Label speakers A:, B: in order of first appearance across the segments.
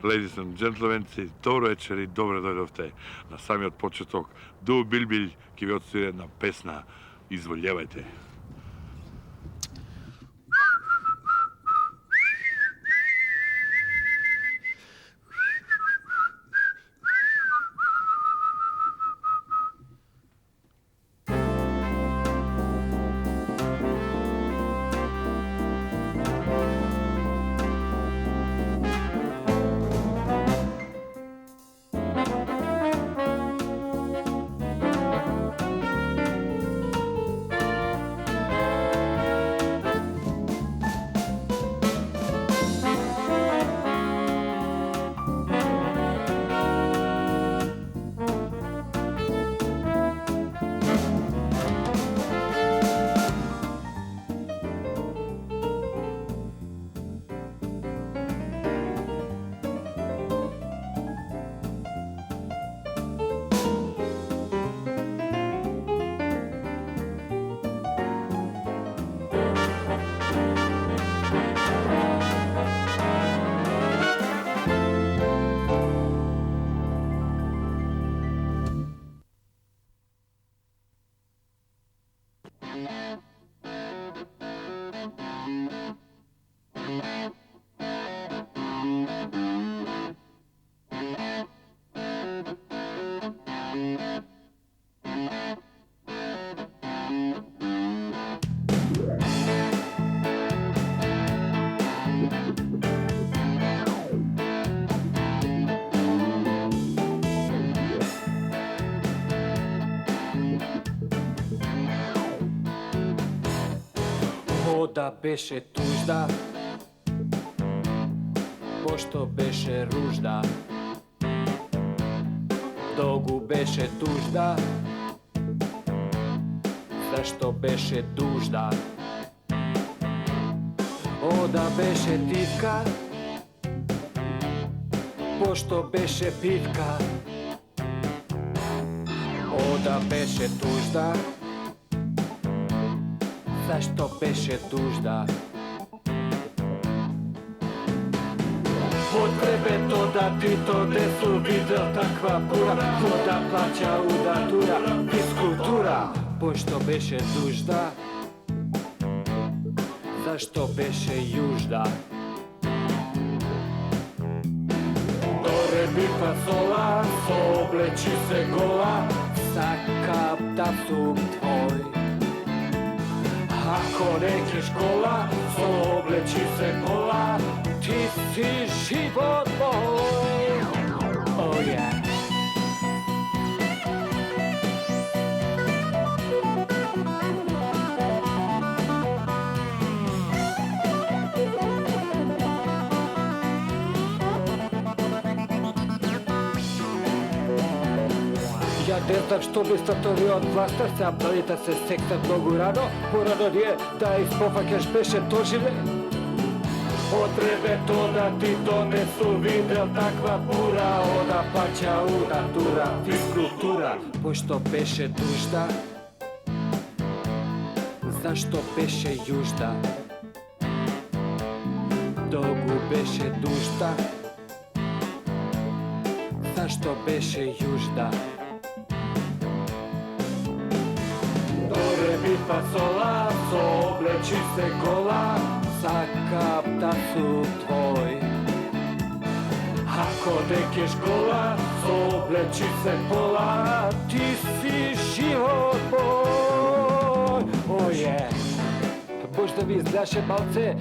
A: Ladies and gentlemenci, dobro вечер и добре дојдовте на самиот почеток. Ду Билбил ќе ви отсвири една песна. Изволјевајте.
B: Да беше тужда, пошто беше ружда, долгу беше тужда, зашто беше дужда. О, да беше тивка, пошто беше пивка. О, да беше тужда, зашто беше тужда. Потребето да тито десу видел таква пура, да плаќа удатура, физкултура, пошто беше дужда, зашто беше јужда. Доре би фасола, соблечи се гола, сакам да сум твој. Ако nećeš kola, obleci se kola, ti si život moj. Oh yeah. Ja ne znam što bi statori od vlasta se aplavita se seksa mnogo rano, porano je da ispofakeš beše doživlje. Potrebe to da ti donesu videl takva pura, ona plaća u natura, fiskultura, pošto beše dužda, zašto beše južda, dolgu beše dužda, zašto beše južda. Mi fasola, obleči se gola, sakam da su tvoj. Ako nekeš gola, obleči se pola, ti si život moj. Oh yeah. Možda vi izgledaše malce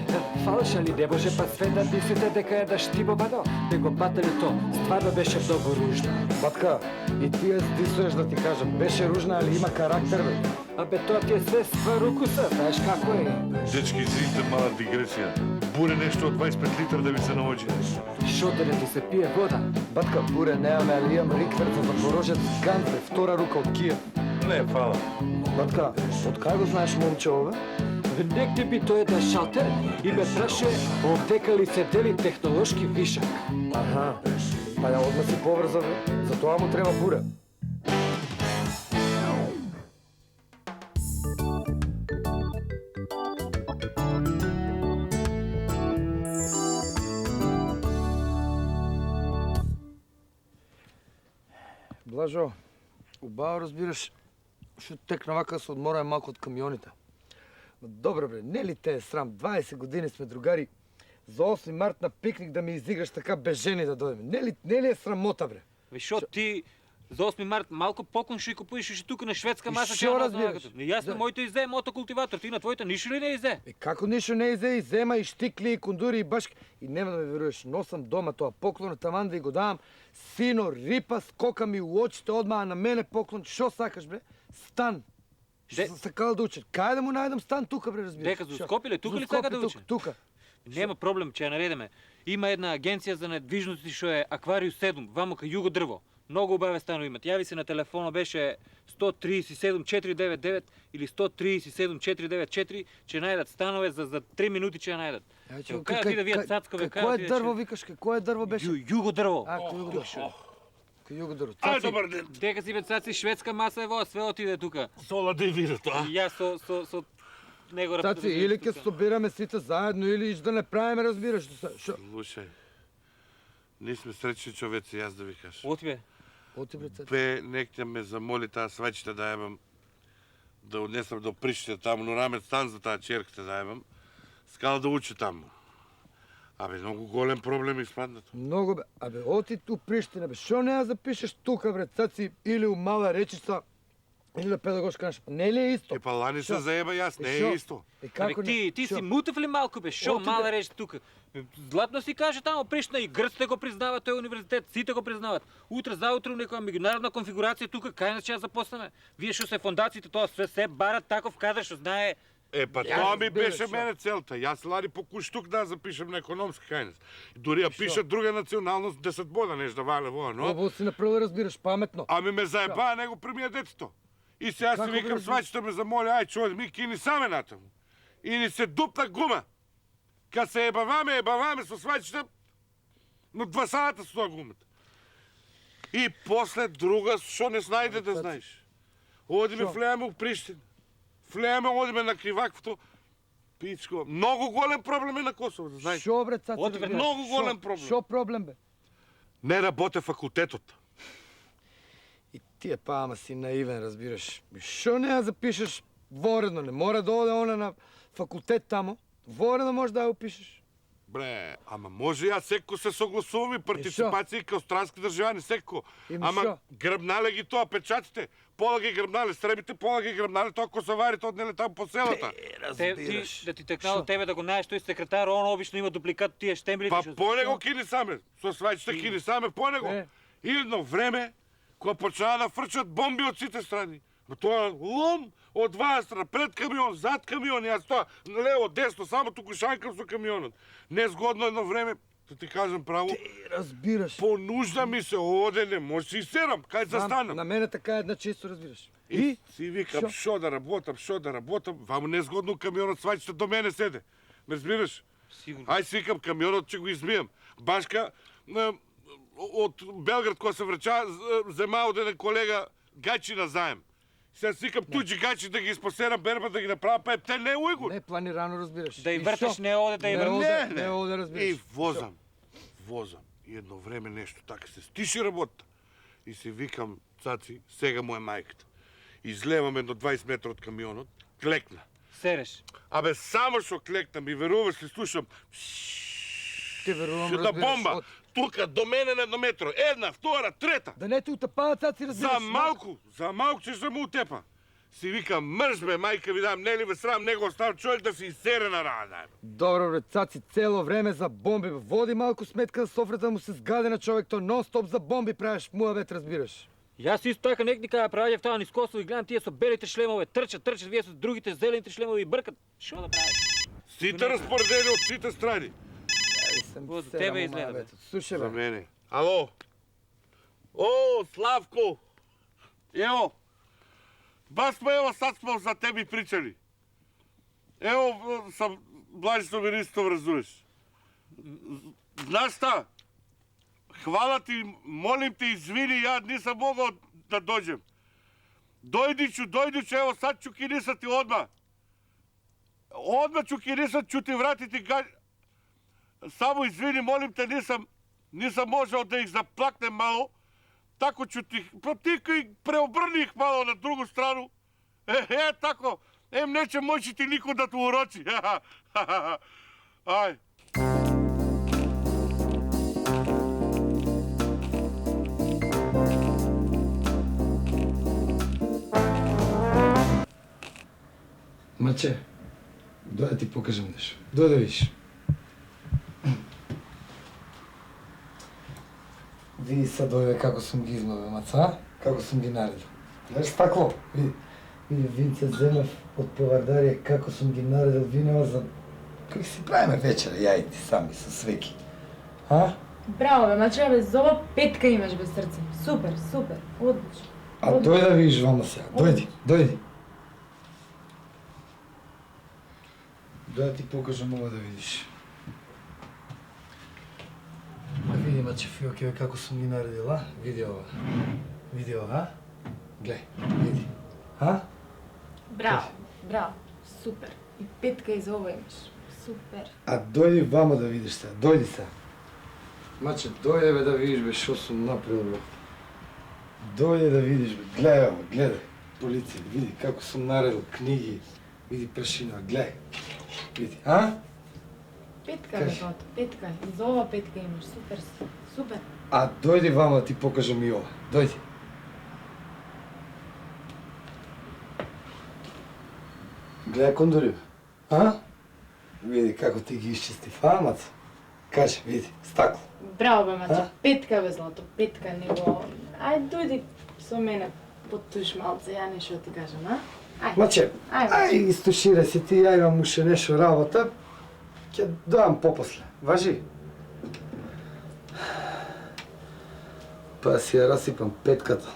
B: falšali, ne može pa sve da mislite дека е да štibovano, него батали то стварно беше много ружно.
C: Батка, и ти я стисуеш да ти кажам, беше ружна, али има карактер, бе.
B: Абе, тоа ти е све свар укуса, знаеш како е.
A: Дечки, извините, мала дигресија. Буре нешто од 25 литра да ви се наоѓи.
B: Шо да не ти се пие вода?
C: Батка, буре немаме, али имам риквер за запорожец гант, бе, втора рука од Киев.
A: Не, фала.
C: Батка, од кај го знаеш момче ова?
B: Негде би тој да шалтер и ме праше дека ли се дели технолошки вишак.
C: Аха, па ја одма си поврза, бе. Затоа му треба буре. Блажо, убаво разбираш, што текна вака се одмораме малко од камионите. Но добре бре, не ли те е срам? 20 години сме другари. За 8 март на пикник да ми изиграш така без жени да дойдем. Не ли е срамота, бре?
D: Защо ти за 8 март малко покон ще купуеш и тук на шведска маса.
C: Шо разбираш?
D: Ясно,
C: Да.
D: моето изе е мотокултиватор. Ти на твоята нищо ли не изе?
C: Како ништо не изе и зема и штикли и кондури и башки. И нема да ме веруваш, носам дома тоа поклон таман да и го давам. Сино, рипа, скока ми у очите одма, а на мене поклон. Шо сакаш, бре? Стан. Што
D: Де-
C: съм сакал да учат. Кај да му најдам стан тука, бре, разбираш?
D: Дека, за
C: Шо?
D: Скопје ли? Тука
C: За
D: ли сака да
C: Скопје,
D: учи?
C: Тука.
D: Няма проблем, че я наредеме. Има една агенция за недвижности, що е Аквариус 7, вамо ка Юго дрво. Много убаве станови имат. Яви се на телефона, беше 137 499 или 137 494, че најдат станове за 3 минути, че я најдат.
C: Ајде,
D: Кај ти да вият цацкове,
C: Какво е дърво, викаш? Какво е дърво беше?
D: Юго дрво.
C: А, кој го дърво? Кој го дърво?
A: Ай,
C: Цаци,
A: добър ден.
D: Дека си бе цаци, шведска маса ево, све отиде тука.
A: Сола да видят, а?
D: И аз со него
C: Цаци, или ке собираме сите заедно, или иш да не правиме, разбираш. Шо?
A: Слушай, ние сме сречни човеци, аз да ви кажа.
D: Оти бе.
C: Оти, бре, Цаци.
A: Пе, нека ме замоли тази свечка да имам, да отнесам до Прища там, но раме стан за тази черката да имам. Скал да учи там. Абе, много голем проблем изпаднат.
C: Много, бе. Абе, оти ту Прищина, бе. Шо не я запишеш тука, бре, Цаци, или у Мала Речица, или на Педагошка наша. Не ли е исто?
A: Е, па лани се
C: Шо?
A: заеба и аз, не
C: Шо?
A: е исто.
C: Е, како не?
D: Ти
C: Шо?
D: си мутав ли малко бе? Шо
C: Оти, бе.
D: мала реч тук? Златно си каже там, Прищина и гръците го признават, той университет, сите го признават. Утре, заутре, някаква международна конфигурация тук, кай на час започнем. Вие шо се фондациите, това все барат таков кадър, шо знае.
A: Е, па
C: Я
A: това ми
C: разбираш,
A: беше
C: шо?
A: мене целта. И аз лади по куштук да запишем на економска хайнес. Дори я пиша друга националност, 10 бода нещо да валя воя, но...
C: Хубаво си направил, разбираш, паметно.
A: Ами ме заеба, него примия детето. И сега си
C: Како
A: викам,
C: бе,
A: свачета ме замоля, ай човек, ми кини саме ната му. И ни се дупна гума. Ка се ебаваме со свачета, но два салата с това гумата. И после друга, шо не знайде да знаеш. Одиме
C: Шо?
A: влееме в Прищина. Влееме, одиме на Криваквото. Пичко, много голем проблем е на Косово, да знаеш.
C: Шо, бре, Цаци,
D: Оти, бе,
C: разбираш?
A: много
C: Шо?
A: голем проблем.
C: Шо проблем, бе?
A: Не работе факултетот.
C: И ти е па, ама си наивен, разбираш. Шо не я запишеш воредно? Не мора да оде она на факултет тамо. Воредно може да я опишеш.
A: Бре, ама може аз секо се согласуваме партиципации као странски държавани, секо.
C: Еми
A: Ама
C: шо?
A: гръбнале ги тоа печатите. Пола ги гръбнале, стребите, пола ги гръбнале, тоа косоварите отнеле там по селата.
D: Да ти текнал от тебе да го знаеш, той секретар, он обично има дупликат тия щембли.
A: Па по него кини саме, со свајчета кини саме по него.
C: Е.
A: И едно време, кога почна да фрчат бомби от сите страни. Но тоа лом од два страна, пред камион, зад камион, јас тоа, лево, десно, само туку шанкам со камионот. Незгодно едно време, да ти кажам право,
C: Разбираш.
A: по нужда ми се оде, не може си серам, кај застанам.
C: На мене така една чисто, разбираш.
A: И си викам,
C: Шо?
A: шо да работам, вамо незгодно камионот сваќата до мене седе. Ме разбираш?
D: Сигурно.
A: Ај си викам, камионот ќе го измијам. Башка, од Белград, кога се врача, зема од еден колега гачи на заем. Сега си викам, туджи гачи да ги изпосерам, берба да ги направя, па те не е уйго.
C: Не планирано, разбираш.
D: Да и
C: шо?
D: върташ, не оде да и
C: Не
D: върташ.
C: оде, не оде, разбираш.
A: И возам. И едно време нещо така се стиши работа. И си викам, цаци, сега му е майката. Излевам едно 20 метра от камионот, клекна.
D: Сереш.
A: Абе, само шо клекна ми, веруваш ли, слушам,
C: Ти верувам,
A: ще да
C: разбираш.
A: бомба.
C: От-
A: Тука, до мене на едно метро. Една, втора, трета.
C: Да не ти утъпава, Цаци, разбираш.
A: За малко ще му отепа. Си викам, мърж бе, майка ви дам, не ли бе срам, него остав човек да си изсере на рада.
C: Добро, бре, Цаци, цело време за бомби, бе. Води малко сметка за софрата му се сгаде на човек, то нон-стоп за бомби правиш, муавет, разбираш.
D: И аз исто така нека ни кажа, правя в тази Косово и гледам тия са белите шлемове, тръчат, вие с другите зелените шлемове и бъркат. Шо да правиш?
A: Сите разпоредени от сите страни.
C: Съм
D: За
C: сера,
D: тебе
C: му,
D: изгледа, бе.
C: муавет. Слушай,
A: За
C: бе.
A: мене. Ало? О, Славко! Ево! Бас сме, ево, сад сме за тебе причали. Ево, съм Блажица Министов, разумеш. Знаеш та? Хвала ти, молим те, извини, я нисам могъл да дойдем. Дойдичу, ево, сад чукиниса ти одма. Одма чукиниса, чу ти вратите га... Само извини, молим те, нисам можел да их заплакнем мало, Тако ću ti, pa ti kaj preobrni ih malo na drugu stranu. Tako, neće moći ti niko da te uroči. Aj.
C: Mače, doj da ti pokažem nešto. Doj da vidiš. Vidi sad ove kako sam gi izmove, maca, kako sam gi naredio. Gledaš staklo? Vidi. Vidi Vince Zemljev od Povardarije kako sam gi naredio vinova za... Kako si pravime večera, ja i ti sami sa sveki. A?
E: Браво, бе, маче, бе, за ова петка имаш, бе, срце. Супер, супер, одлично.
C: А дој да видиш вама сега, дојди, дојди. Дој да ти покажам ова да видиш. Види, маче, Фиоке, како сум ги наредил, а? Види ова. Види ова, а? Глеј, види. А?
E: Браво, браво, супер. И петка и за ова имаш. Супер.
C: А дојди вама да видиш сега, дојди сега. Маче, дојде бе да видиш бе шо сум направил бе. Дојде да видиш бе, гледај ово, гледај. Полиција, види како сум наредил книги, види прашина, гледај. Види, а?
E: Петка, бе, тото, петка. И за ова петка имаш. Супер, супер.
C: А дојди вама да ти покажам и ова, дојди. Гледај кондори бе, а? Види како ти ги исчистив, а, маца? Кажи, види, стакло.
E: Браво, бе, маче,
C: А?
E: петка, бе, злато, петка, него... Ај, дојди со мене под туш малце, ја нешто ти кажам, а? Ај.
C: Маче,
E: Ајде.
C: ај истуширај се ти, ја имам уште нешто работа. Ќе дојам попосле, важи? Па си ја расипам петката.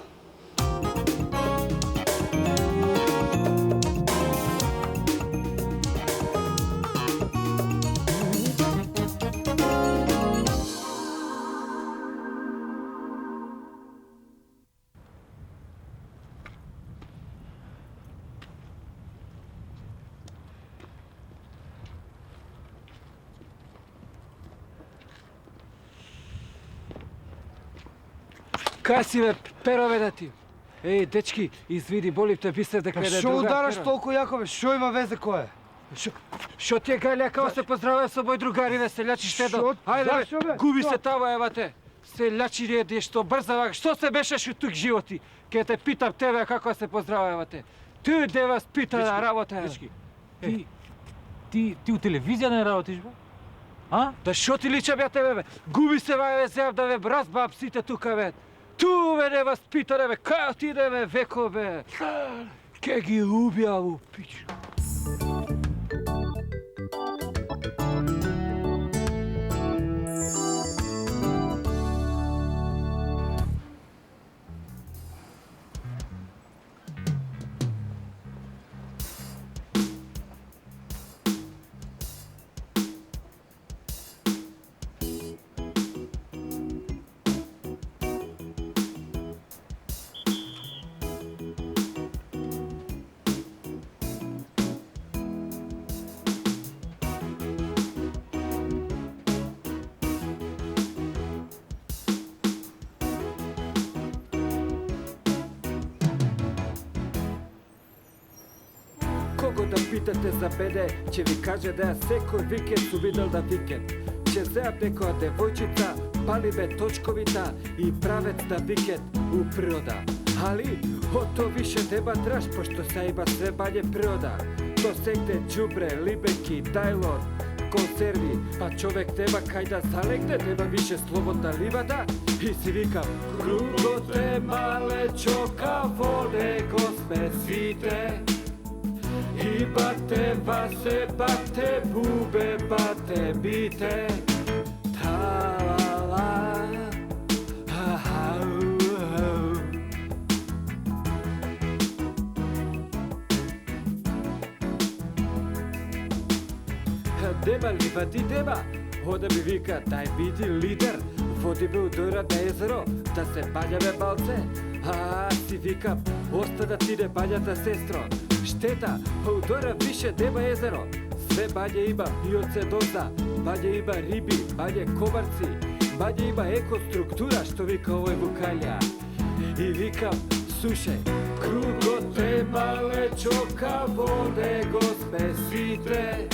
B: Кај си бе, Перо бе да ти? Еј, дечки, извиди, боли те бисер дека
C: Па
B: е
C: шо
B: друга
C: удараш
B: Перо.
C: толку јако бе, шо има везе кој е?
B: Шо ти е гајлја као се поздравя со мој другари, бе, селјачи штедо?
C: Шо?
B: Ајде
C: Зашо,
B: бе,
C: бе?
B: губи
C: Шо?
B: се тава, ева те. Селјачи реди, што брзава, што се беше тук животи? Ке те питам тебе како се поздравя, ева те. Ти де вас пита да работа, ева.
D: Дечки, ти у телевизија не работиш, бе? А?
B: Да шо ти лича бе тебе, бе? Губи се ваје зев да ве разбав сите тука, бе. Ту бе не вас пита, бе, кај отиде, бе, веко, бе. Ке ги убјаву, пичко. Кого да питате за беде, ќе ви каже да ја секој викенд су видел да викенд. Ќе зеат некоја девојчица, пали бе точковита и правец да викенд у природа. Али, ото више деба траш, пошто се има све бање природа. То сегде џубре, либеки, тајлор, консерви, па човек треба кај да залегне, треба више слободна ливада. И си викам, кругот е мале чока, во него сме сите. И бате, васе, бате, бубе, бате, бите. Та-ла-ла, ха-ха-у-ау. Деба ли вади деба, ода ми вика, дај биди лидер. Води ме у дојра езеро, да се бања бе балце. А, си викам, оста да тиде бањата, сестро. Штета, па у дојра више деба езеро. Све бање има биоцедоза, бање има риби, бање комарци, бање има екоструктура, што вика овој вукалја. I vikam, slušaj, krugo trebale čoka vode gospe svitre.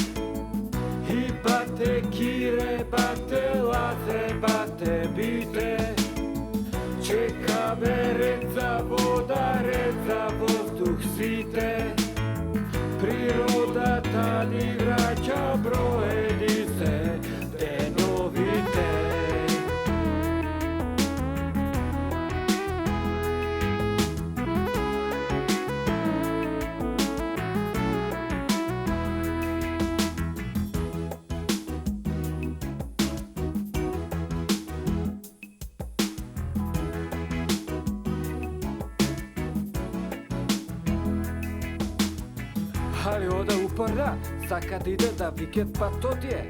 B: I bate kire, bate laze, bate bite. Čeka me reca voda, reca vozduh svite. Priroda tadi vraća brojedice, denovite. Ali oda uporna, sad kad ide da vikend pa to ti je.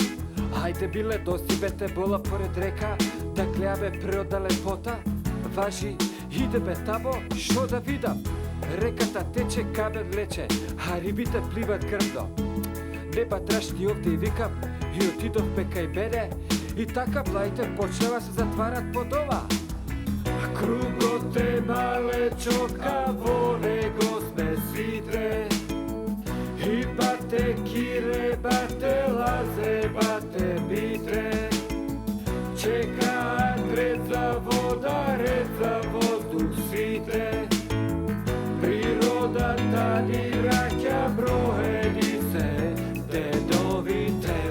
B: Hajde bile dosibete bola pored reka, da kljave priroda lepota. Važi, ide be tamo, što da vidam? Rekata teče, kabel leče, a ribite plivat grdno. Ne pa trašti ovdje i vikam, i otidov peka i bere. I taka plajte počneva se zatvarat podova. Krugo te male čoka vode gospe svitre. I bate kire, bate laze, bate bitre. Čeka reca voda, reca vozduh svite. Priroda tadi vraća brojedice, dedovite.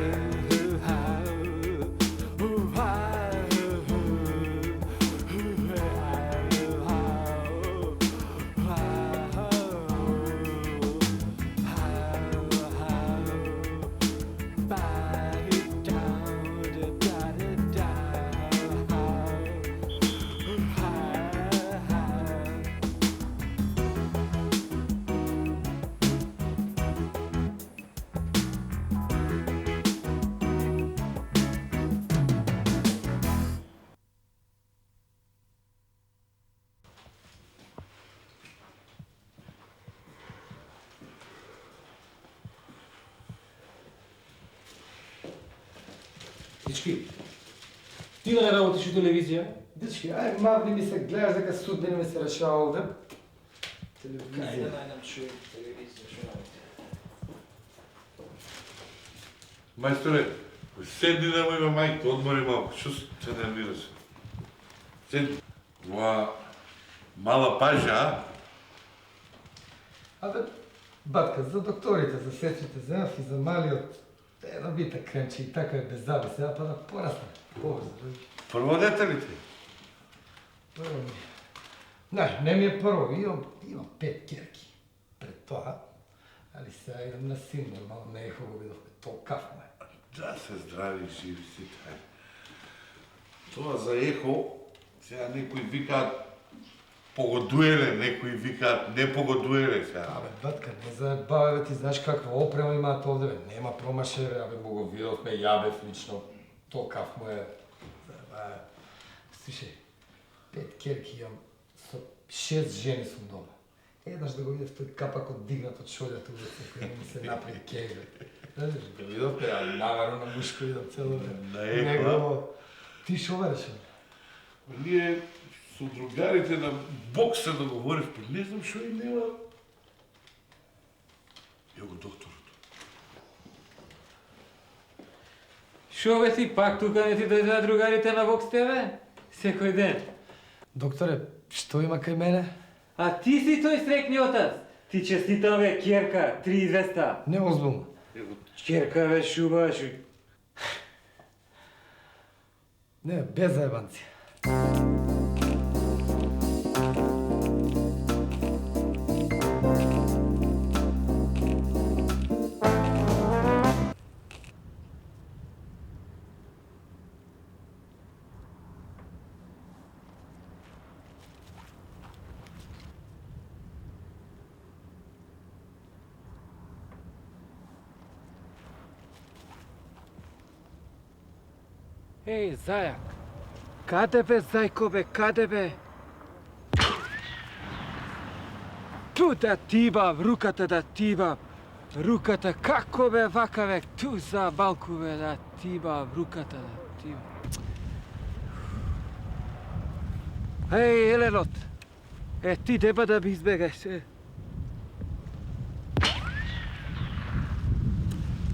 D: Дички, ти да не работиш у телевизија?
C: Дечки, ај мавни ми се гледаш дека судбина ми се решава овде.
D: Кај да
C: Телевизија.
D: најдам телевизија, што работи?
A: Мајсторе, седни да му има мајка, одмори малко, што се нервираш? Седни. Ова мала пажа, а?
C: Абе, батка, за докторите, за сестрите, за Афи, за малиот, едно бита кремче и така е без заби, сега па да порасне. Побрзо, да.
A: Прво дете ли ти?
C: Прво ми. Знаеш, не ми е прво, имам 5 керки пред тоа, али сега идам на син, нормално не е хубаво видовме, толкав му е.
A: Да се здрави, живи си тај. Тоа за ехо, сега некои викаат погодуеле, некои викаат не погодуеле сега.
C: Абе, батка, не заебаве, бе, ти знаеш каква опрема имаат овде, бе, нема промашеве, абе, му го видовме, јабев лично, толкав му е. Заебаве. Слушај, 5 керки имам, со 6 жени сум дома. Еднаш да го видев тој капак оддигнат од шолјата улица, кој ми се напри кегле. Знаеш, го видовме, а наварно на мушко идам цело време.
A: На ехо,
C: Него, ти шо вереш?
A: Ние со другарите на бокс се договоривме, не знам шо и нема. Ево докторот.
D: Шо бе ти, пак тука не ти дојдеа другарите на Вокс ТВ? Секој ден.
C: Докторе, што има кај мене?
D: А ти си тој срекни отац. Ти честитам бе, Кjerka, 3200.
C: Неозбилно.
A: Ево,
D: Кjerka бе, шуба, шу...
C: Не, без заебанци.
B: Ej, zajak. Kade be, zajkobe, kade be? Tu da tibam, rukata da tibam. Rukata, kako be vakave, tu za balkove da tibam, rukata da tibam. Ej, Elenot, Ti treba da bi izbjegaš.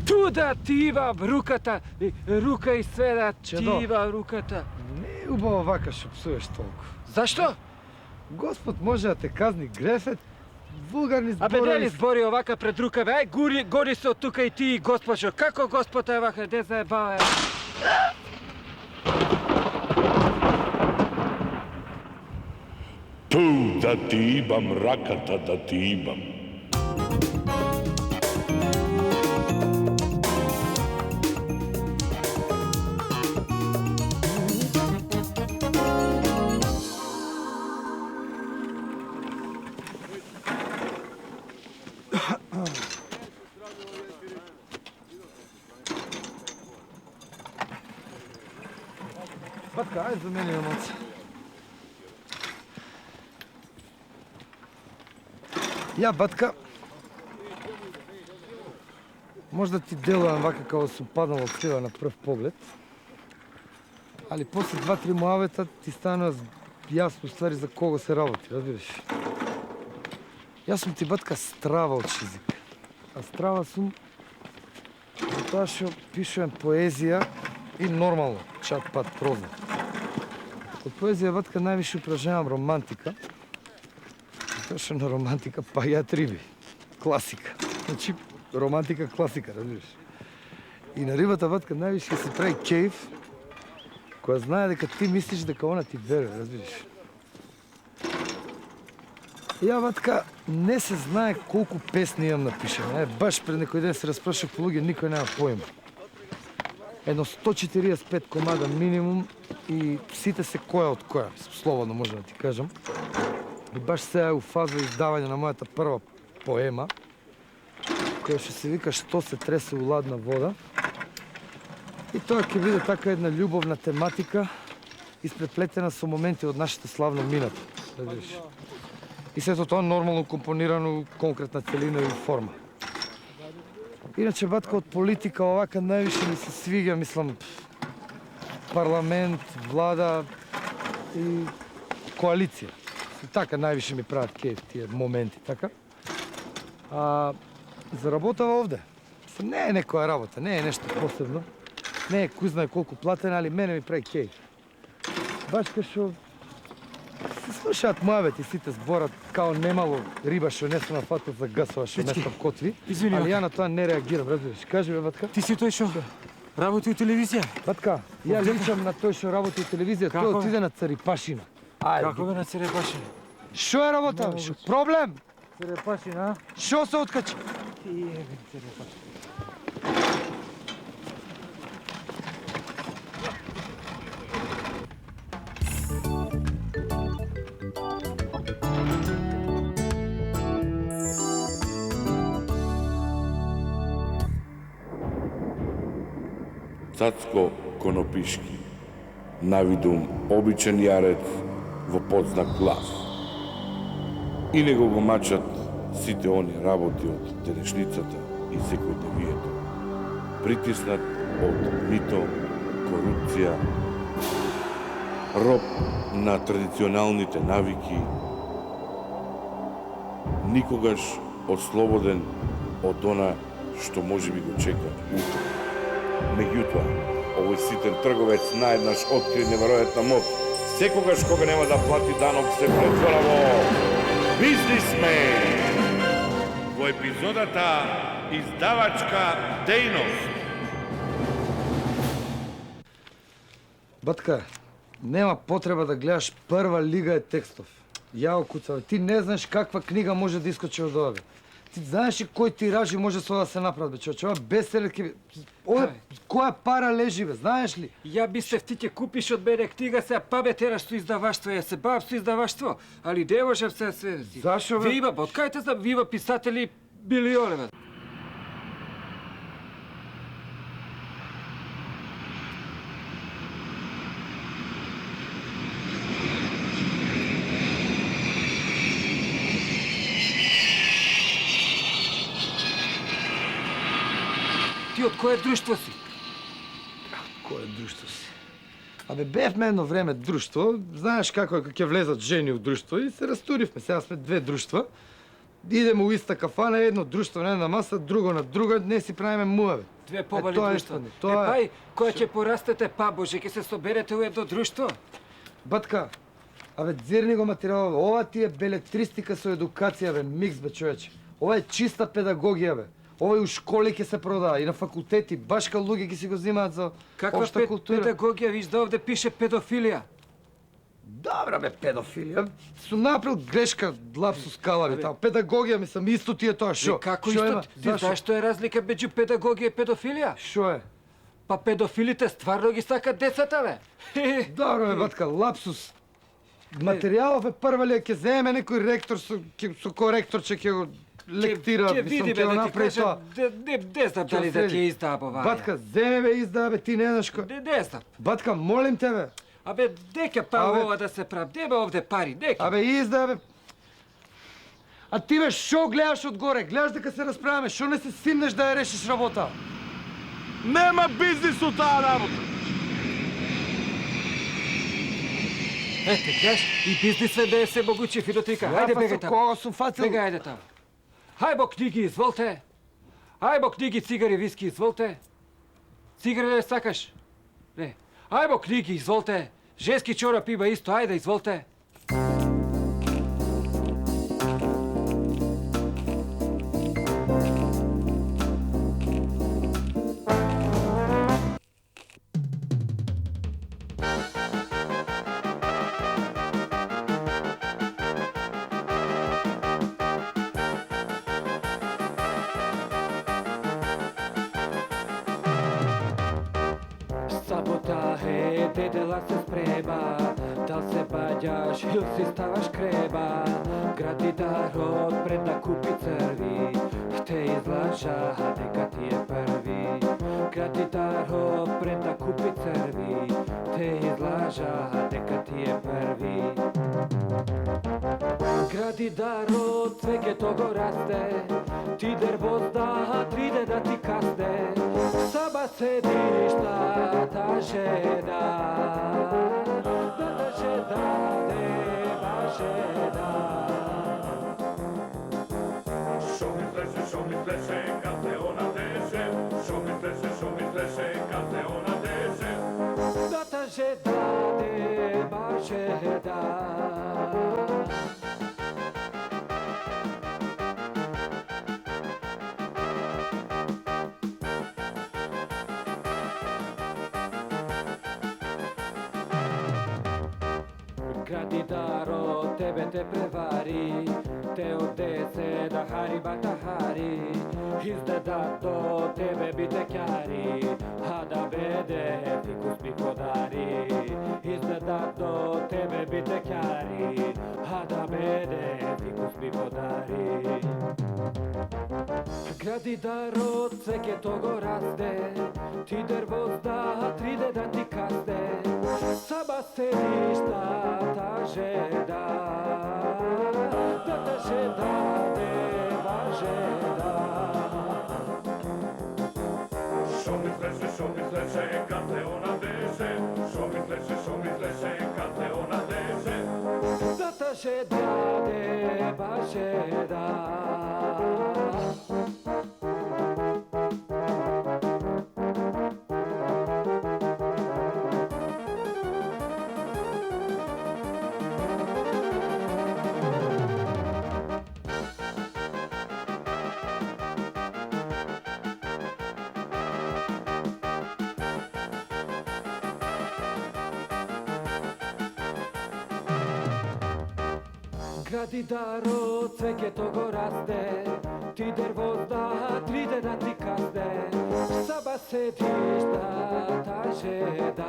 B: Tu da ti imam rukata, ruka i sve da ti
C: Čedo.
B: imam rukata.
C: Не е убаво вака што псуеш толку.
B: Zašto?
C: Господ може да те казни грефет, вулгарни
B: A be
C: зборови.
B: deli zbori ovaka pred rukave, aj gori se od tuka i ti, gospođo. Kako gospoda je ovaka, gdje zajebava?
A: Tu da ti imam, rakata da ti imam.
C: Батка, ајде за мене емоција. Ја, батка, можда ти делувам вака како сум паднал од крила на прв поглед, али после 2-3 муавета ти станува јасно ствари за кого се работи, разбираш? Јас сум ти, батка, страва од шизик. А страва сум затоа што пишувам поезија и нормално, чат-пат проза. Од поезија, батка, највише упражнявам романтика. Затоа што на романтика паѓаат риби. Класика. Значи, романтика класика, разбираш. И на рибата, батка, највише се прави кејф, која знае дека ти мислиш дека она ти верува, разбираш. Ја, батка, не се знае колку песни имам напишани. Баш пред некој ден се распрашав по луѓе, никој нема поима. Едно 145 комада минимум и сите се која од која, слободно можам да ти кажам. И баш сега е у фаза издавање на мојата прва поема, која што се вика "Што се тресе у ладна вода". И тоа ќе биде така една љубовна тематика, испреплетена со моменти од нашата славна минато. Разбираш? И сето тоа нормално компонирано, конкретна целина и форма. Иначе, батка, од политика овака највише ми се свиѓа, мислам, парламент, влада и коалиција. Така највише ми прават кејф тие моменти, така? А за работава овде, не е некоја работа, не е нешто посебно, не е кој знае колку платен, али мене ми прави кејф. Баш кај што се слушаат муавети, сите зборат као немало риба што не се нафатил за гасова што
B: Дечки,
C: нешто котви,
B: извини,
C: али
B: батка.
C: ја на тоа не реагирам, разбираш. Кажи бе, батка.
B: Ti si to što работи u телевизија?
C: Батка, ја личам на тој што работи у телевизија,
B: Како?
C: тој отиде на Царипашина. Ајде.
B: Kako bi na Cerepашina?
C: Шо е работа? Шо проблем?
B: Cerepашina, a?
C: Шо се откачи?
B: Jebem Cerepашina.
A: Цацко Конопишки, навидум обичен јарец во подзнак глас. И него го мачат сите они работи од денешницата и секојдневието. Притиснат од мито, корупција, роб на традиционалните навики, никогаш ослободен од она што може би го чека утре. Меѓутоа, овој ситен трговец наеднаш откри неверојатна моќ. Секогаш кога нема да плати данок се претвора во бизнисмен. Во епизодата издавачка дејност.
C: Батка, нема потреба да гледаш прва лига е текстов. Јао куцаве, ти не знаеш каква книга може да искочи од овде. Ти знаеш и кој тиражи може со да се направи, бе, човече, ова бестселер ќе... Овде, која пара лежи, бе, знаеш ли?
B: Ja bi se ti ќе купиш од мене книга се, па бе тераш со издаваштво, ја се бавам со издаваштво, али не можам се се.
C: Зашо, бе?
B: Вива, откајте за вива писатели билиони, бе. Ти од кое друштво си?
C: Кое друштво си? Абе, бевме едно време друштво, знаеш како е кога ќе влезат жени у друштво и се растуривме. Сега сме две друштва. Идеме у иста кафана, едно друштво на една маса, друго на друга, не си правиме муаве.
B: Две побали
C: тоа е
B: друштва.
C: стварно, тоа е.
B: Пај, кога ќе порастете, па Боже, ќе се соберете у едно друштво?
C: Батка, абе, дзирни го материјал, ова ти е белетристика со едукација, бе, микс, бе, човече. Ова е чиста педагогија, бе. Ова и у школи ќе се продава, и на факултети, башка луѓе ќе си го взимаат за
B: Каква
C: општа култура.
B: педагогија, виж да овде пише педофилија.
C: Добра, бе, педофилија. Сум направил грешка, лапсус калави, таа педагогија, мислам, исто ти е тоа, шо?
B: Како
C: Шо
B: исто?
C: има?
B: Ти
C: Зашо?
B: знаеш што е разлика меѓу педагогија и педофилија?
C: Шо е?
B: Па педофилите стварно ги сакат децата, бе.
C: Добро, бе, батка, лапсус. Материјалов е прва ли ќе земе некој ректор со коректорче ќе го лектира,
B: Ќе
C: мислам,
B: види,
C: ќе
B: бе,
C: го
B: да ти
C: направи
B: кажам,
C: тоа.
B: не знам дали да ти ја издаа боварија.
C: Батка, земе бе, издаа бе, ти не знаеш кој.
B: Не знам.
C: Батка, молим те бе.
B: Абе, дека па
C: Абе.
B: ова да се прави? Де бе овде пари? Дека?
C: Абе, издаа бе. А ти бе, шо гледаш одгоре? Гледаш дека се расправаме, шо не се симнеш да ја решиш работа?
A: Нема бизнис у таа работа.
B: Ете, гледаш, и бизнисмен да е се могучи филотика. Хајде, бегај таму.
C: Кога сум фацил?
B: Бегај, ајде таму. Хајбо книги, изволте. Хајбо книги, цигари, виски, изволте. Цигари да сакаш? Не. Хајбо книги, изволте. Женски чорап има исто, ајде, изволте. Сабота е, дедела се спрема, дал се баѓаш или си ставаш креба. Градидарот пред да купи црви, те излажа дека ти е први. Градидарот пред да купи црви, те излажа дека ти е први. Градидарот цвеќето го расте, ти дервозда триде да ти касте. Саба седиш тата жена, тата жена, дева жена.
F: Шо ми плесе, kad te ona dese, šo mi plese, kad te ona dese.
B: Tata žena, deva žena. Градидaro тебе те превари, те одесе да хари батахари. Издадат до тебе битекјари, а да беде фикус ми подари. Издадат до тебе битекјари, а да беде фикус ми подари. Градидаро цвеќето го расте, ти дервозда триде да ти касте. Саба седиш тата жена, дева жена.
F: Šo mi plese, kad te ona dese, šo mi plese, kad te ona dese.
B: Tata žena, deva žena. Градидаро цвеќето го расте, ти дервозда триде да ти касте. Саба седиш тата жена,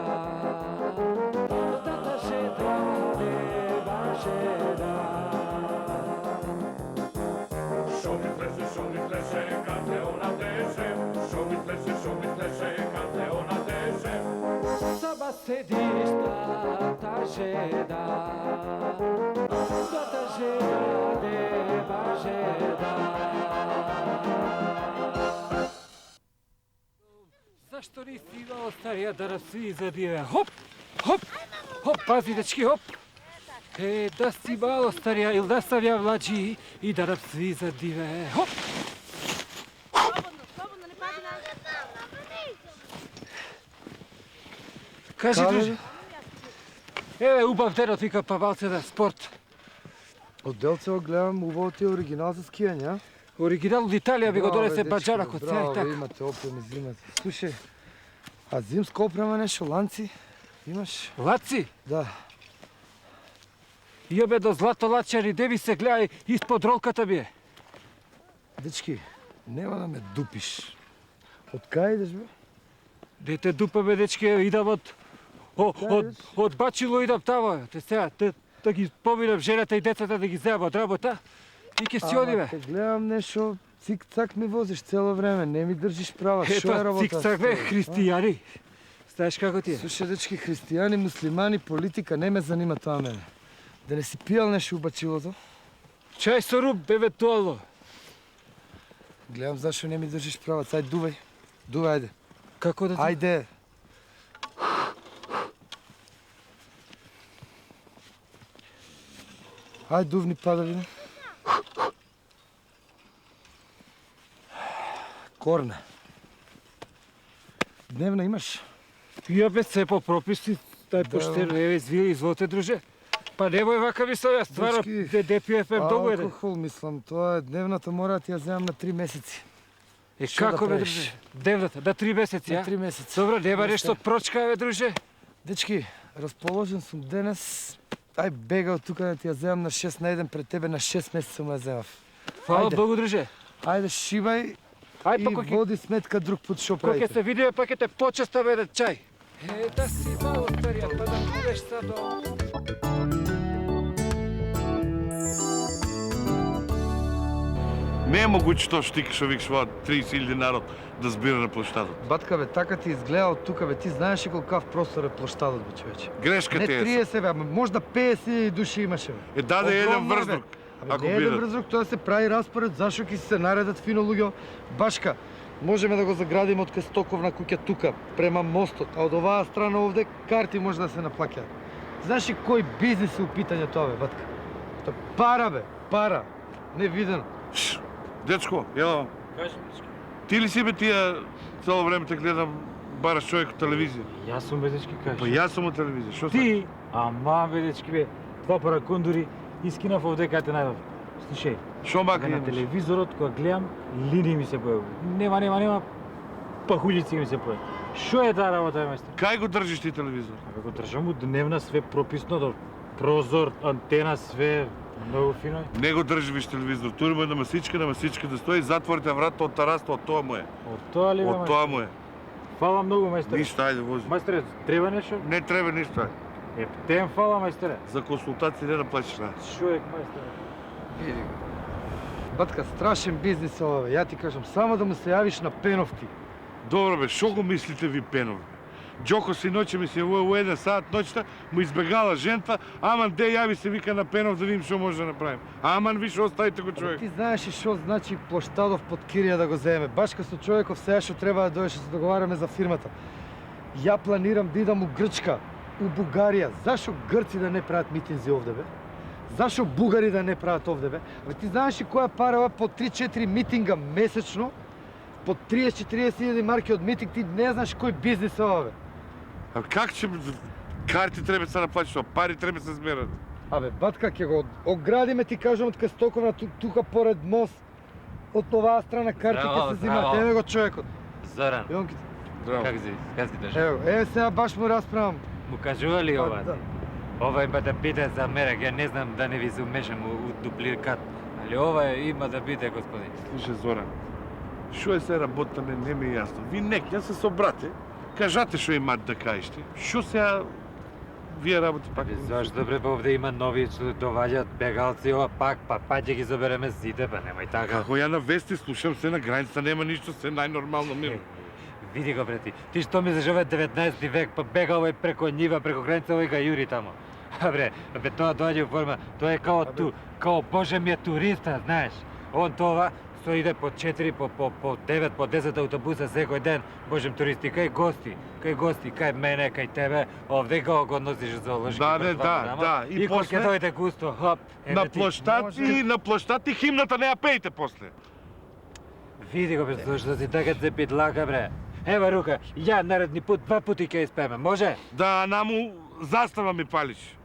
B: дева жена.
F: Šo mi plese, kad te ona dese, šo mi plese, kad te ona dese.
B: Саба седиш тата жена, дева жена. Зашто не си имал старија да раси забиве? Хоп! Хоп! Хоп, пази, дечки, хоп! Да си мало старија, или да сам ја младши и да нам сви задиве. Хоп!
G: Слободно, не пади на...
B: Кажи,
C: Кале,
B: друже. Еве, убав денот, вика Павалце на спорт.
C: Од Делцево гледам убаво ти е оригинал за скијање, а?
B: Оригинал од Италија би го
C: Браво,
B: донесе
C: бе,
B: баджанак
C: дечки,
B: од сега и
C: браво,
B: така.
C: имате опреми, зимате. Слушај, а зимска опрема нешто, ланци? Имаш?
B: Лаци,
C: Да.
B: јабе до злато лачари, де би се гледај, испод ролката би е.
C: Дечки, нема да ме дупиш. Од кај идеш, бе?
B: Дете дупаме, дечки, идам од бачило идам тамо. Те сега, да ги поминам жената и децата да ги земам од работа. И ке си одиме.
C: Те гледам нешто, цик-цак ми возиш цело време, не ми држиш права. Шо е
B: Ето,
C: работа?
B: цик-цак бе, христијани. Знаеш како ти е?
C: Слушај, дечки, христијани, муслимани, политика, не ме занима тоа мене. Да не си пијал нешто у бачилото?
B: Чај со рум, евентуално.
C: Гледам зашо не ми држиш права. Ајде, дувај. Дувај, ајде.
B: Како да ти...
C: Ајде. Ајде, дувни падавина. Корне. Дневна имаш?
B: Јабе се по прописи, тај
C: Да.
B: поштено, еве, изволите, друже. Па немој вака мислам, јас стварно
C: Дечки,
B: де пиефе многу еден.
C: Алкохол, мислам, тоа е дневната, мора да ти ја земам на 3 месеци.
B: Е,
C: Што да
B: како бе,
C: правиш?
B: друже? Девната, да 3 месеци,
C: На
B: ја?
C: 3 месеци.
B: Добро, нема
C: Јесте.
B: нешто прочка, бе, друже.
C: Дечки, расположен сум денес. Ај бега од тука да ти ја земам на 6 на 1 пред тебе, на 6 месеца му ја земав.
B: Фала
C: Ајде.
B: Богу, друже.
C: Ајде, шибај
B: Ај,
C: и
B: па кој
C: води сметка друг пут што
B: ќе
C: правите.
B: се видиме, па ќе те почестаме еден чај. Да си мало старија, па да будеш сад до...
A: Не е могуќе тоа што ти што викаш ова 30.000 народ да збира на площадот.
C: Батка, бе, така ти изгледа од тука, бе, ти знаеш ли колкав простор е площадот, бе, човече?
A: Грешка
C: Не
A: ти е.
C: 30, бе, ама можда 50.000 души имаше, бе.
A: Е, даде еден
C: Огромно е, бе.
A: врздук.
C: Абе,
A: Ако
C: не е еден
A: бидат.
C: врздук, тоа се прави распоред, зашо ќе се наредат фино луѓе. Башка, можеме да го заградиме од кај стоковна куќа тука, према мостот, а од оваа страна овде карти може да се наплаќаат. Знаеш ли кој бизнис е у питање тоа, бе, батка? Тоа пара, бе, пара. Невидено.
A: Шш, Дечко, јела,
D: Кажи,
A: ти ли си бе тие цело време те гледам бараш човек од телевизија?
D: јас сум бе, дечки, кажи.
A: Па јас сум од телевизија, што се?
D: Ти, ама бе, дечки, бе, два пара кондури искинав овде кај те најдов. Слушај,
A: Што мака
D: на
A: имаш?
D: телевизорот кога гледам, линии ми се појавува. Нема, пахуљици ми се појавува. Што е таа работа, бе, мајстор?
A: Кај го држиш ти телевизор?
D: Абе, го држам у дневна, све прописно, до прозор, антена, све многу фино. е.
A: Не го држи виш телевизор. Тури му е на масичка да стои, затворите врата од тараста, од тоа му е.
D: Од тоа ли, бе,
A: Од тоа му е.
D: Фала многу, мајсторе.
A: Ништо, ајде, вози.
D: Мајсторе, треба нешто?
A: Не треба ништо. ајде.
D: Ептен фала, мајсторе.
A: За консултации не да платиш на.
D: Човек, мајсторе.
C: Види го. Батка, страшен бизнис ова, бе. Ја ти кажам, само да му се јавиш на пеновти.
A: Добро бе, шо го мислите ви пенове? Џоко си ноќе ми се во 1 сат ноќта, му избегала жента, аман де јави се вика на Пенов да видим што може да направим. Аман више оставите го човек.
C: Ти знаеш и што значи площадов под Кирија да го земе. Башка со човеков сега што треба да дојдеш да се договараме за фирмата. Ја планирам да идам у Грчка, у Бугарија. Зашо грци да не прават митинзи овде, бе? Зашо бугари да не прават овде, бе? Абе ти знаеш ли која пара ова по 3-4 митинга месечно? По 30-40 марки од митинг, ти не знаеш кој бизнис е ова, бе?
A: А как ќе карти треба да се наплатиш, а пари треба да се зберат?
C: Абе, батка, ќе го оградиме, ти кажам, од кај Стоковна, тука поред мост. Од оваа страна карти ќе
D: Браво,
C: се зимаат.
D: браво.
C: Еве го човекот.
D: Зоран,
C: Јонките.
A: Здраво.
D: как си дошол?
C: Ево, сега баш му расправам.
D: Му кажува ли ова?
C: Да.
D: Ова има да биде за мерак, ја не знам да не ви се умешам у дупликат. Али ова има да биде, господин.
A: Слушай, Зоран, што е се работа не ми е јасно. Ви некја се собрате, кажате што имат да кажете. Што сега вие работи пак?
D: Зашто бре, па овде има нови што доваѓаат бегалци, ова пак, па ќе ги забереме сите, па немај така.
A: Како ја на вести слушам се на граница, нема ништо, се најнормално мирно.
D: Види го, бре, ти. Ти што мислиш, ова е 19 век, па бега овој преко нива, преко граница, овој га јури тамо. А бре, тоа доаѓа во форма, тоа е као ту, као Боже ми е туриста, знаеш. Он тоа што иде по 4, по 9, по 10 автобуса секој ден, божем туристи, кај гости, кај мене, кај тебе, овде го носиш зоолошки.
A: Да,
D: пред
A: да,
D: вама,
A: да.
D: И кога ќе дојде густо, хоп,
A: На площад и химната не ја пеете после.
D: Види го, бе, зашто си така цепитлака, бре. Ева рука, ја наредни пут 2 пути ќе испеме, може?
A: Да, наму застава ми палиш.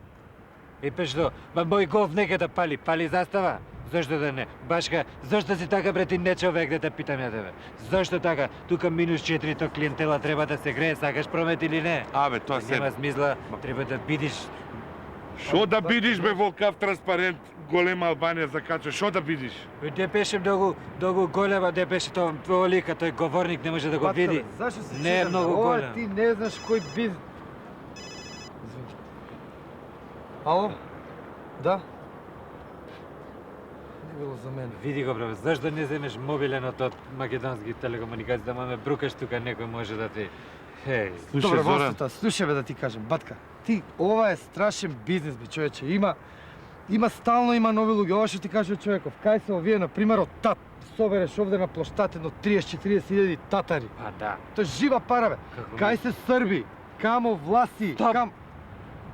D: И пе што, ба мој голф нека да пали застава? Зошто да не? Башка, зошто си така, бре, ти не човек да те питам ја тебе? Зошто така? Тука -4 то клиентела треба да се грее, сакаш промет или не?
A: Абе, тоа се.
D: Нема смисла, треба да видиш.
A: Шо да бидиш, бе, во кав транспарент голема Албанија закача, шо да бидиш?
D: Де беше многу голема, де беше тоа лика, тој говорник не може да го
C: Батка,
D: види.
C: бе, зашто се
D: Не е
C: чудам,
D: многу
C: ова
D: голем.
C: ти не знаеш кој бизнес... Извини. Ало? Да? Не било за мене.
D: Види го, бре, зашто не земеш мобиленот од македонски телекомуникации, да ме брукаш тука, некој може да ти... Хеј,
A: Слушај,
C: Добре,
A: Зоран,
C: Востота, слушај бе да ти кажем, батка, ти, ова е страшен бизнес, бе, човече, има стално има нови луѓе, ова што ти кажува човеков, кај се овие, на пример, од ТАТ, собереш овде на площад едно 30-40 илјади татари.
D: па да.
C: Тоа е жива пара, бе.
D: Како
C: Кај се Срби, камо власи,
D: Стоп!
C: кам...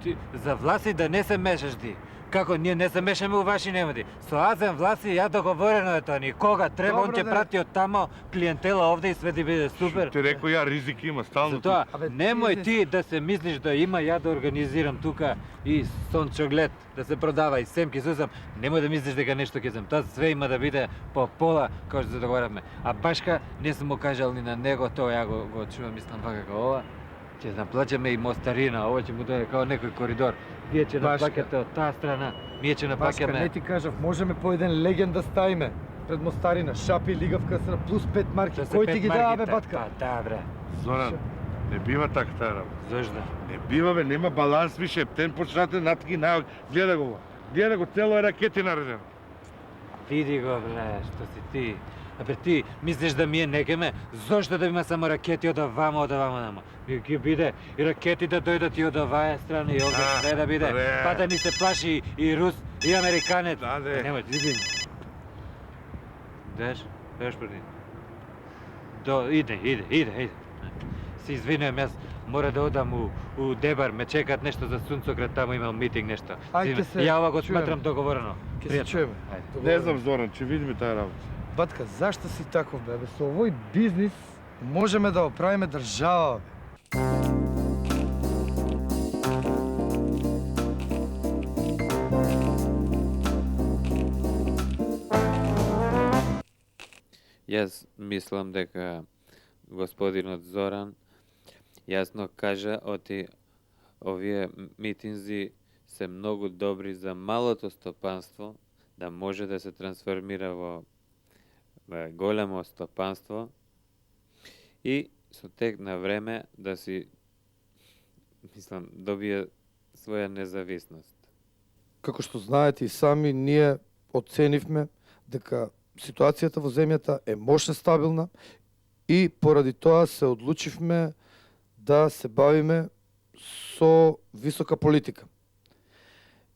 D: Ти, за власи да не се мешаш ти. Како ние не се мешаме у ваши немоти. Со Азем власи ја договорено е тоа ни. Кога треба он
C: Добро,
D: ќе
C: да.
D: прати од тамо клиентела овде и све ти биде супер.
A: Ти рекој ја ризик има стално.
D: Затоа,
C: Абе,
D: немој
C: бизнес-
D: ти да се мислиш да има ја да организирам тука и сончоглед да се продава и семки сусам. Немој да мислиш дека нешто ќе зем. Тоа све има да биде по пола, како што се договоравме. А башка не сум му кажал ни на него, тоа ја го чувам, мислам вака како ова. Ќе наплаќаме и мостарина, ова ќе му дојде како некој коридор. Вие ќе
C: Башка.
D: наплаќате од таа страна, ние ќе
C: Башка, не
D: наплаќаме.
C: ти кажав, можеме по еден леген да ставиме пред мостарина, шапи, лигавка на плюс 5 марки.
D: Да се
C: Кој
D: пет
C: ти ги дава, бе,
D: марките.
C: батка?
D: Па да, бре.
A: Зоран, не бива така таа работа.
D: Зошто?
A: Не бива, бе, нема баланс више. Тен почнате натки најак. Гледа го ова. Гледа го, цело е ракети наредено.
D: Види го, бре, што си ти. Абе ти мислиш да ми е некеме? Зошто да има само ракети од овамо, намо? Ќе биде и ракети да дојдат и од оваа страна и овде све да биде.
A: бре.
D: Па да ни се плаши и рус, и американец.
A: Да, де.
D: Немој, иди. Деш преди. Иде. Се извинувам, јас мора да одам у Дебар, ме чекат нешто за Сунцоград, таму имам митинг нешто.
C: Ајде се
D: Ја ова го
C: чуеме.
D: сматрам договорено.
C: Ќе се
D: Пријатно.
C: чуеме.
D: Ајде.
A: Не знам, Зоран, ќе видиме таа работа.
C: Батка, зашто си таков, бе? Со овој бизнис можеме да оправиме држава, бе.
G: Јас мислам дека господинот Зоран јасно кажа оти овие митинзи се многу добри за малото стопанство да може да се трансформира во големо стопанство и со тек на време да си мислам добие своја независност.
C: Како што знаете и сами, ние оценивме дека ситуацијата во земјата е мощна стабилна и поради тоа се одлучивме да се бавиме со висока политика.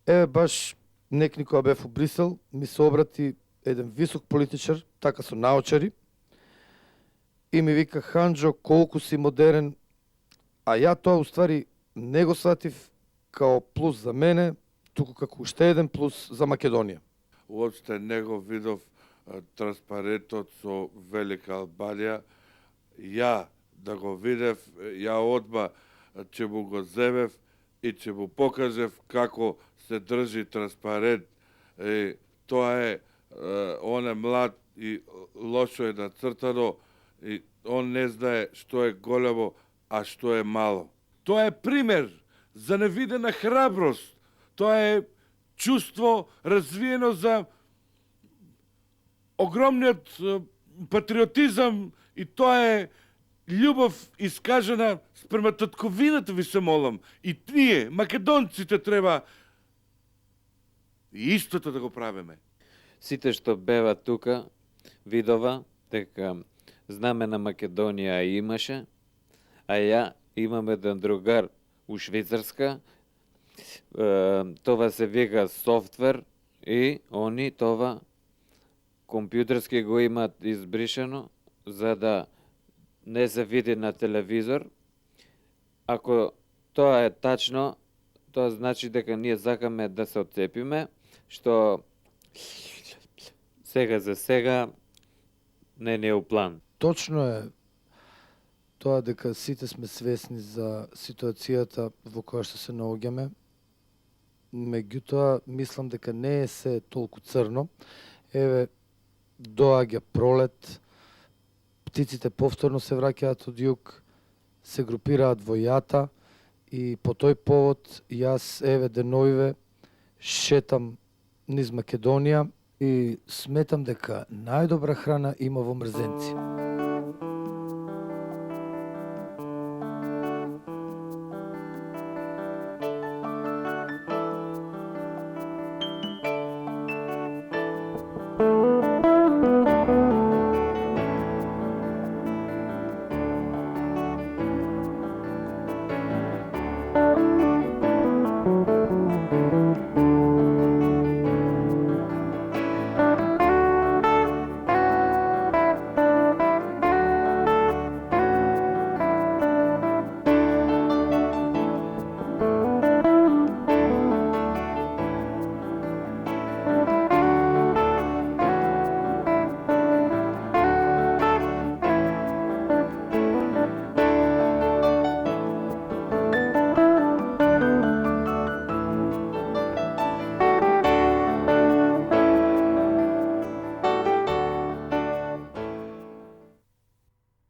C: Еве баш некни кога бев у Брисел, ми се обрати еден висок политичар, така со наочари, и ми вика: Ханџо, колку си модерен, а ја тоа уствари не го сватив као плюс за мене, туку како уште еден плюс за Македонија.
A: Уопште не го видов транспарентот со Велика Албанија. Ја да го видев, ја одма ќе му го земев и ќе му покажев како се држи транспарент. Тоа е, он е млад и лошо е нацртано и он не знае што е големо, а што е мало. Тоа е пример за невидена храброст. Тоа е чувство развиено за огромниот патриотизам и тоа е љубов искажена спрема татковината, ви се молам. И ние, македонците, треба и истото да го правиме.
G: Сите што бева тука видова дека знаме на Македонија имаше, а ја имам еден другар у Швицарска, това се вика софтвер и они това компјутерски го имат избришено, за да не се види на телевизор. Ако тоа е тачно, тоа значи дека ние сакаме да се отцепиме, што сега за сега не е у план.
C: Точно е тоа дека сите сме свесни за ситуацијата во која што се наоѓаме. Меѓутоа, мислам дека не е се толку црно. Еве, доаѓа пролет, птиците повторно се враќаат од југ, се групираат во јата и по тој повод јас еве деновиве шетам низ Македонија и сметам дека најдобра храна има во мрзенци.